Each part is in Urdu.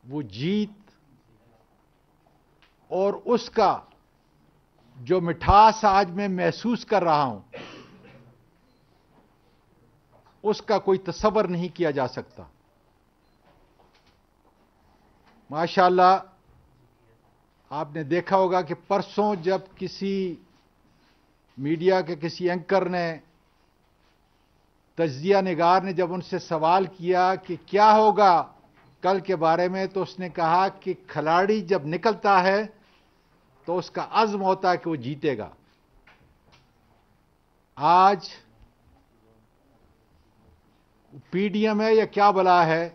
وہ جیت اور اس کا جو مٹھاس آج میں محسوس کر رہا ہوں اس کا کوئی تصور نہیں کیا جا سکتا. ماشاءاللہ آپ نے دیکھا ہوگا کہ پرسوں جب کسی میڈیا کے کسی اینکر نے تجزیہ نگار نے جب ان سے سوال کیا کہ کیا ہوگا کل کے بارے میں، تو اس نے کہا کہ کھلاڑی جب نکلتا ہے تو اس کا عزم ہوتا ہے کہ وہ جیتے گا. آج پی ڈی ایم ہے یا کیا بلا ہے،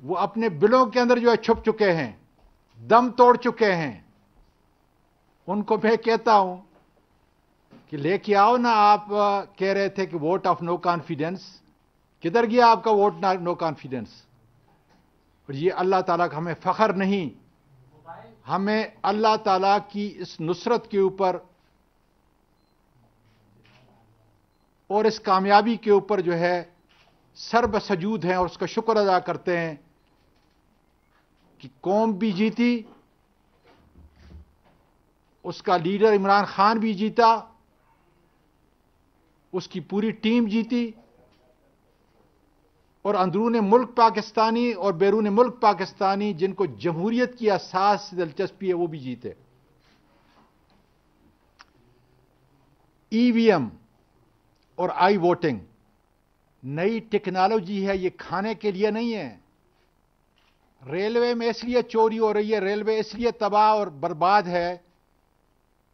وہ اپنے بلوں کے اندر جو ہے چھپ چکے ہیں، دم توڑ چکے ہیں. ان کو میں کہتا ہوں کہ لے کے آؤ نا. آپ کہہ رہے تھے کہ ووٹ آف نو کانفیڈنس، کدھر گیا آپ کا ووٹ نو کانفیڈنس؟ اور یہ اللہ تعالیٰ کا ہمیں فخر نہیں، ہمیں اللہ تعالیٰ کی اس نصرت کے اوپر اور اس کامیابی کے اوپر جو ہے سر بسجود ہیں اور اس کا شکر ادا کرتے ہیں کہ قوم بھی جیتی، اس کا لیڈر عمران خان بھی جیتا، اس کی پوری ٹیم جیتی، اور اندرون ملک پاکستانی اور بیرون ملک پاکستانی جن کو جمہوریت کی اساس سے دلچسپی ہے وہ بھی جیتے. ای وی ایم اور آئی ووٹنگ نئی ٹیکنالوجی ہے، یہ کھانے کے لیے نہیں ہے. ریلوے میں اس لیے چوری ہو رہی ہے، ریلوے اس لیے تباہ اور برباد ہے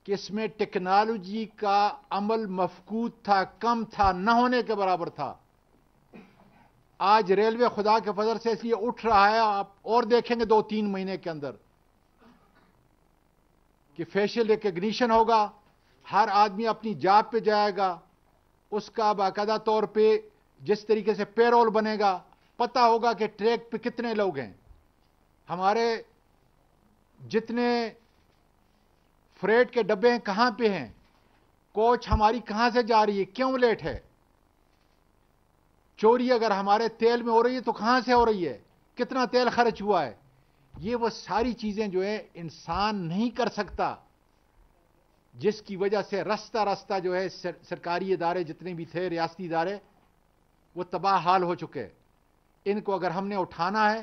کہ اس میں ٹیکنالوجی کا عمل مفقود تھا، کم تھا، نہ ہونے کے برابر تھا. آج ریلوے خدا کے فضل سے اس لیے اٹھ رہا ہے، آپ اور دیکھیں گے 2-3 مہینے کے اندر کہ فیشل ریکگنیشن ہوگا، ہر آدمی اپنی جاب پہ جائے گا، اس کا باقاعدہ طور پہ جس طریقے سے پے رول بنے گا، پتہ ہوگا کہ ٹریک پہ کتنے لوگ ہیں، ہمارے جتنے فریٹ کے ڈبے ہیں کہاں پہ ہیں، کوچ ہماری کہاں سے جا رہی ہے، کیوں لیٹ ہے. چوری اگر ہمارے تیل میں ہو رہی ہے تو کہاں سے ہو رہی ہے، کتنا تیل خرچ ہوا ہے. یہ وہ ساری چیزیں جو ہے انسان نہیں کر سکتا، جس کی وجہ سے رستہ جو ہے سرکاری ادارے جتنے بھی تھے، ریاستی ادارے، وہ تباہ حال ہو چکے. ان کو اگر ہم نے اٹھانا ہے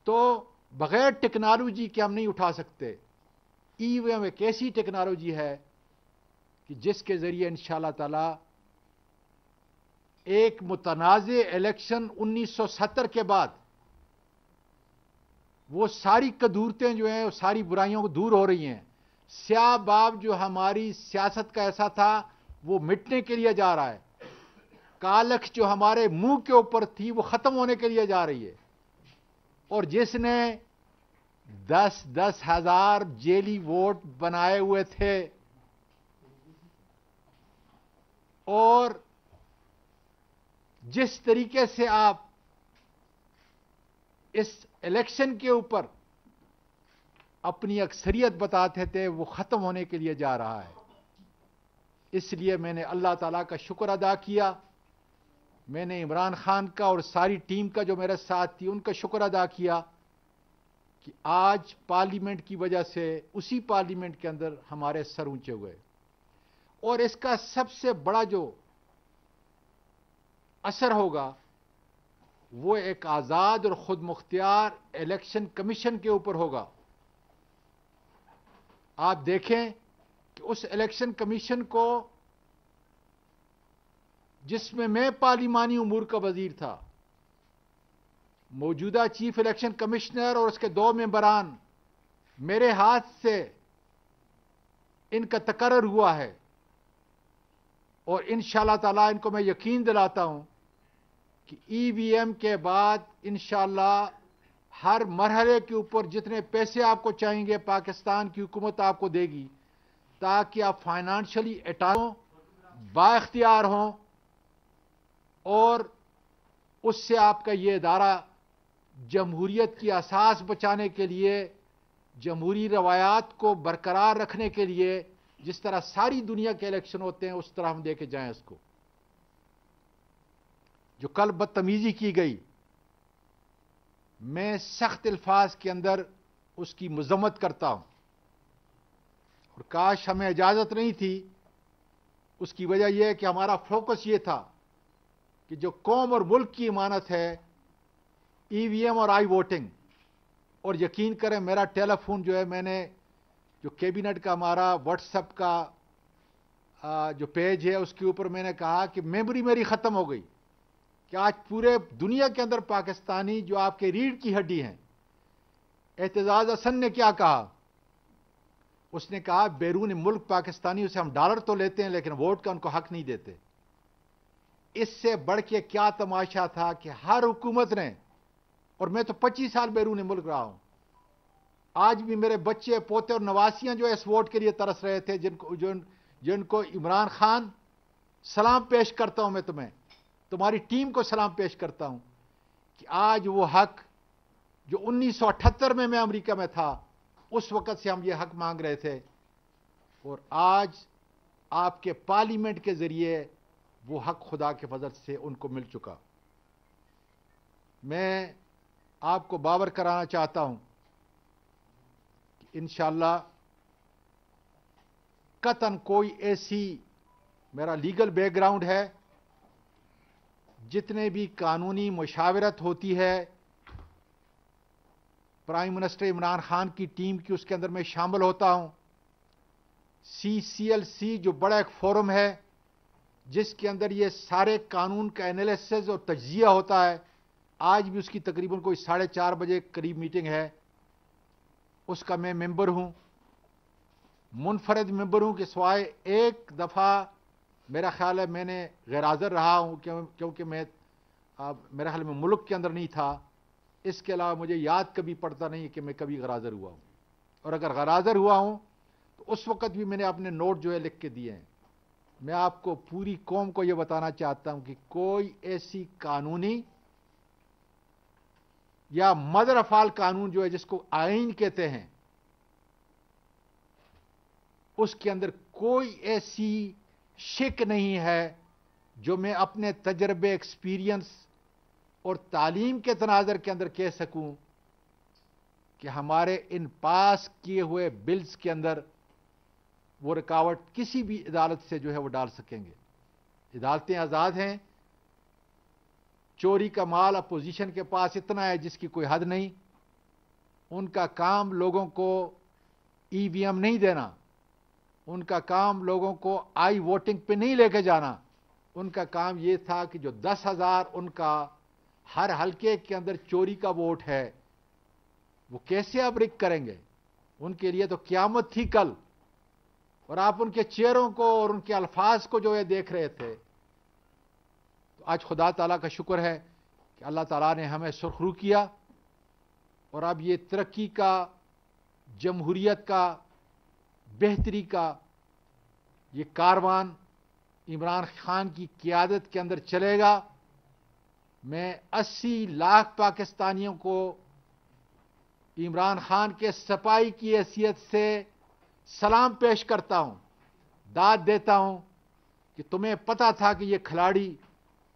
تو بغیر ٹیکنالوجی کے ہم نہیں اٹھا سکتے. ای وی ایم ایک ایسی ٹیکنالوجی ہے کہ جس کے ذریعے انشاءاللہ تعالی ایک متنازع الیکشن 1970 کے بعد وہ ساری قدورتیں جو ہیں، وہ ساری برائیوں کو دور ہو رہی ہیں. سیاہ باب جو ہماری سیاست کا ایسا تھا وہ مٹنے کے لیے جا رہا ہے. کالکھ جو ہمارے منہ کے اوپر تھی وہ ختم ہونے کے لیے جا رہی ہے. اور جس نے 10-10 ہزار جیلی ووٹ بنائے ہوئے تھے اور جس طریقے سے آپ اس الیکشن کے اوپر اپنی اکثریت بتاتے تھے وہ ختم ہونے کے لیے جا رہا ہے. اس لیے میں نے اللہ تعالیٰ کا شکر ادا کیا، میں نے عمران خان کا اور ساری ٹیم کا جو میرے ساتھ تھی ان کا شکر ادا کیا کہ آج پارلیمنٹ کی وجہ سے اسی پارلیمنٹ کے اندر ہمارے سر اونچے ہوئے. اور اس کا سب سے بڑا جو اثر ہوگا وہ ایک آزاد اور خود مختار الیکشن کمیشن کے اوپر ہوگا. آپ دیکھیں کہ اس الیکشن کمیشن کو، جس میں پارلیمانی امور کا وزیر تھا، موجودہ چیف الیکشن کمشنر اور اس کے 2 ممبران، میرے ہاتھ سے ان کا تقرر ہوا ہے. اور انشاءاللہ تعالی ان کو میں یقین دلاتا ہوں کہ ای وی ایم کے بعد انشاءاللہ ہر مرحلے کے اوپر جتنے پیسے آپ کو چاہیں گے پاکستان کی حکومت آپ کو دے گی، تاکہ آپ فائنانشلی اٹاروں، با اختیار ہوں، اور اس سے آپ کا یہ ادارہ جمہوریت کی اساس بچانے کے لیے، جمہوری روایات کو برقرار رکھنے کے لیے، جس طرح ساری دنیا کے الیکشن ہوتے ہیں اس طرح ہم دے کے جائیں اس کو. جو کل بدتمیزی کی گئی، میں سخت الفاظ کے اندر اس کی مذمت کرتا ہوں، اور کاش ہمیں اجازت نہیں تھی۔ اس کی وجہ یہ ہے کہ ہمارا فوکس یہ تھا کہ جو قوم اور ملک کی امانت ہے، ای وی ایم اور آئی ووٹنگ، اور یقین کریں میرا ٹیلی فون جو ہے، میں نے جو کیبنٹ کا ہمارا واٹس ایپ کا جو پیج ہے اس کے اوپر میں نے کہا کہ میموری میری ختم ہو گئی کہ آج پورے دنیا کے اندر پاکستانی جو آپ کے ریڑھ کی ہڈی ہیں، اعتزاز حسن نے کیا کہا؟ اس نے کہا بیرون ملک پاکستانیوں سے ہم ڈالر تو لیتے ہیں لیکن ووٹ کا ان کو حق نہیں دیتے۔ اس سے بڑھ کے کیا تماشا تھا کہ ہر حکومت نے، اور میں تو 25 سال بیرون ملک رہا ہوں، آج بھی میرے بچے پوتے اور نواسیاں جو اس ووٹ کے لیے ترس رہے تھے، جن کو عمران خان سلام پیش کرتا ہوں، میں تمہاری ٹیم کو سلام پیش کرتا ہوں کہ آج وہ حق جو 1978 میں امریکہ میں تھا، اس وقت سے ہم یہ حق مانگ رہے تھے، اور آج آپ کے پارلیمنٹ کے ذریعے وہ حق خدا کے فضل سے ان کو مل چکا۔ میں آپ کو باور کرانا چاہتا ہوں کہ انشاءاللہ قطعاً کوئی ایسی، میرا لیگل بیک گراؤنڈ ہے، جتنے بھی قانونی مشاورت ہوتی ہے پرائم منسٹر عمران خان کی ٹیم کی، اس کے اندر میں شامل ہوتا ہوں۔ CCLC جو بڑا ایک فورم ہے جس کے اندر یہ سارے قانون کا انالیسس اور تجزیہ ہوتا ہے، آج بھی اس کی تقریباً کوئی 4:30 بجے قریب میٹنگ ہے، اس کا میں ممبر ہوں، منفرد ممبر ہوں، کہ سوائے ایک دفعہ میرا خیال ہے میں نے غیر حاضر رہا ہوں کیونکہ میرا خیال میں ملک کے اندر نہیں تھا۔ اس کے علاوہ مجھے یاد کبھی پڑتا نہیں کہ میں کبھی غیر حاضر ہوا ہوں، اور اگر غیر حاضر ہوا ہوں تو اس وقت بھی میں نے اپنے نوٹ جو ہے لکھ کے دیے ہیں۔ میں آپ کو پوری قوم کو یہ بتانا چاہتا ہوں کہ کوئی ایسی قانونی یا مدر افعال قانون جو ہے جس کو آئین کہتے ہیں، اس کے اندر کوئی ایسی شک نہیں ہے جو میں اپنے تجربے، ایکسپیرینس اور تعلیم کے تناظر کے اندر کہہ سکوں کہ ہمارے ان پاس کیے ہوئے بلز کے اندر وہ رکاوٹ کسی بھی عدالت سے جو ہے وہ ڈال سکیں گے۔ عدالتیں آزاد ہیں، چوری کا مال اپوزیشن کے پاس اتنا ہے جس کی کوئی حد نہیں، ان کا کام لوگوں کو ای وی ایم نہیں دینا، ان کا کام لوگوں کو آئی ووٹنگ پہ نہیں لے کے جانا، ان کا کام یہ تھا کہ جو 10,000 ان کا ہر حلقے کے اندر چوری کا ووٹ ہے وہ کیسے اب رک کریں گے؟ ان کے لیے تو قیامت تھی کل، اور آپ ان کے چہروں کو اور ان کے الفاظ کو جو ہے دیکھ رہے تھے۔ تو آج خدا تعالیٰ کا شکر ہے کہ اللہ تعالیٰ نے ہمیں سرخرو کیا، اور اب یہ ترقی کا، جمہوریت کا، بہتری کا یہ کاروان عمران خان کی قیادت کے اندر چلے گا۔ میں 80 لاکھ پاکستانیوں کو عمران خان کے سپاہی کی حیثیت سے سلام پیش کرتا ہوں، داد دیتا ہوں کہ تمہیں پتا تھا کہ یہ کھلاڑی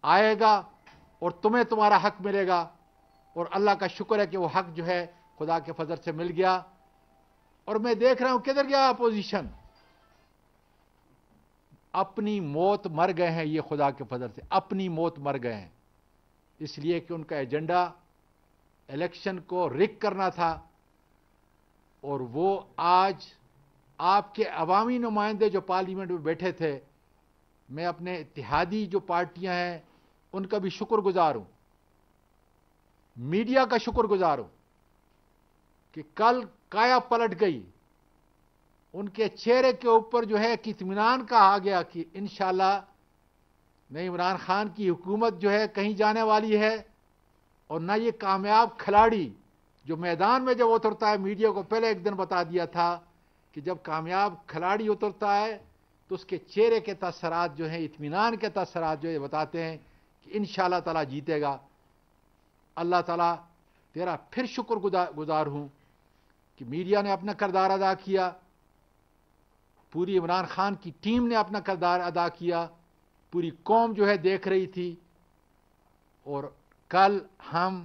آئے گا اور تمہیں تمہارا حق ملے گا، اور اللہ کا شکر ہے کہ وہ حق جو ہے خدا کے فضل سے مل گیا۔ اور میں دیکھ رہا ہوں کدھر گیا اپوزیشن، اپنی موت مر گئے ہیں، یہ خدا کے فضل سے اپنی موت مر گئے ہیں، اس لیے کہ ان کا ایجنڈا الیکشن کو رک کرنا تھا، اور وہ آج آپ کے عوامی نمائندے جو پارلیمنٹ میں بیٹھے تھے، میں اپنے اتحادی جو پارٹیاں ہیں ان کا بھی شکر گزار ہوں، میڈیا کا شکر گزار ہوں کہ کل کایا پلٹ گئی، ان کے چہرے کے اوپر جو ہے اطمینان کا آ گیا کہ انشاءاللہ نہ عمران خان کی حکومت جو ہے کہیں جانے والی ہے، اور نہ یہ کامیاب کھلاڑی جو میدان میں جب اترتا ہے، میڈیا کو پہلے ایک دن بتا دیا تھا کہ جب کامیاب کھلاڑی اترتا ہے تو اس کے چہرے کے تاثرات جو ہیں، اطمینان کے تاثرات جو ہے بتاتے ہیں کہ انشاءاللہ تعالیٰ جیتے گا۔ اللہ تعالیٰ تیرا پھر شکر گزار ہوں کہ میڈیا نے اپنا کردار ادا کیا، پوری عمران خان کی ٹیم نے اپنا کردار ادا کیا، پوری قوم جو ہے دیکھ رہی تھی، اور کل ہم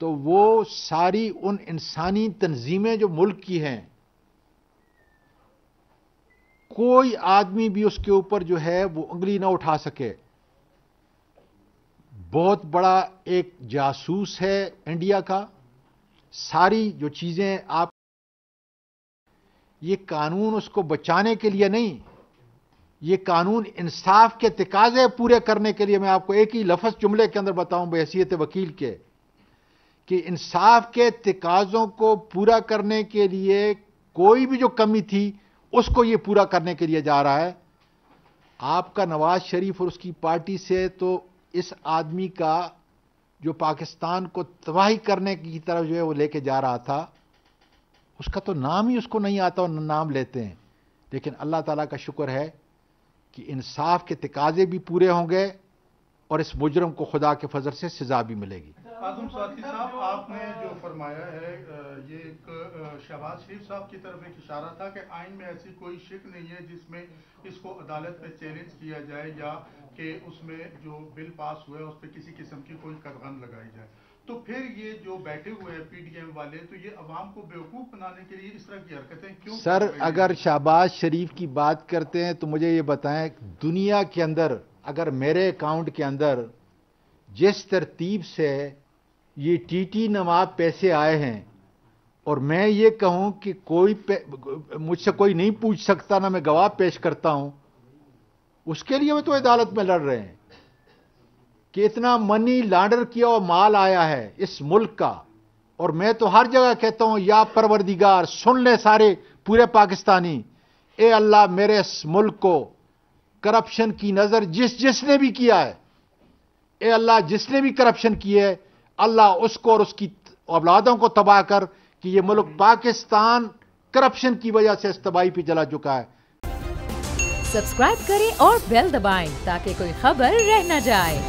تو وہ ساری ان انسانی تنظیمیں جو ملک کی ہیں، کوئی آدمی بھی اس کے اوپر جو ہے وہ انگلی نہ اٹھا سکے. بہت بڑا ایک جاسوس ہے انڈیا کا. ساری جو چیزیں آپ، یہ قانون اس کو بچانے کے لیے نہیں، یہ قانون انصاف کے تقاضے پورے کرنے کے لیے. میں آپ کو ایک ہی لفظ جملے کے اندر بتاؤں بحیثیت وکیل کے، کہ انصاف کے تقاضوں کو پورا کرنے کے لیے کوئی بھی جو کمی تھی اس کو یہ پورا کرنے کے لیے جا رہا ہے. آپ کا نواز شریف اور اس کی پارٹی سے تو اس آدمی کا جو پاکستان کو تباہی کرنے کی طرف جو ہے وہ لے کے جا رہا تھا، اس کا تو نام ہی اس کو نہیں آتا اور نام لیتے ہیں. لیکن اللہ تعالیٰ کا شکر ہے کہ انصاف کے تقاضے بھی پورے ہوں گے اور اس مجرم کو خدا کے فضل سے سزا بھی ملے گی. اعظم سوادی صاحب، آپ نے جو فرمایا ہے یہ ایک شہباز شریف صاحب کی طرف ایک اشارہ تھا کہ آئین میں ایسی کوئی شک نہیں ہے جس میں اس کو عدالت میں چیلنج کیا جائے یا کہ اس میں جو بل پاس ہوا ہے اس پہ کسی قسم کی کوئی قدغن لگائی جائے. تو پھر یہ جو بیٹھے ہوئے ہیں پی ڈی ایم والے، تو یہ عوام کو بیوقوف بنانے کے لیے اس طرح کی حرکتیں کیوں؟ سر، اگر شہباز شریف کی بات کرتے ہیں تو مجھے یہ بتائیں، دنیا کے اندر اگر میرے اکاؤنٹ کے اندر جس ترتیب سے یہ ٹی ٹی نواب پیسے آئے ہیں اور میں یہ کہوں کہ مجھ سے کوئی نہیں پوچھ سکتا، نہ میں گواہ پیش کرتا ہوں، اس کے لیے وہ تو عدالت میں لڑ رہے ہیں کہ اتنا منی لانڈر کیا اور مال آیا ہے اس ملک کا. اور میں تو ہر جگہ کہتا ہوں، یا پروردگار سن لے سارے پورے پاکستانی، اے اللہ میرے اس ملک کو کرپشن کی نظر جس نے بھی کیا ہے، اے اللہ جس نے بھی کرپشن کی ہے، اللہ اس کو اور اس کی اولادوں کو تباہ کر، کہ یہ ملک پاکستان کرپشن کی وجہ سے اس تباہی پہ چلا چکا ہے. سبسکرائب کریں اور بیل دبائیں تاکہ کوئی خبر رہ نہ جائے.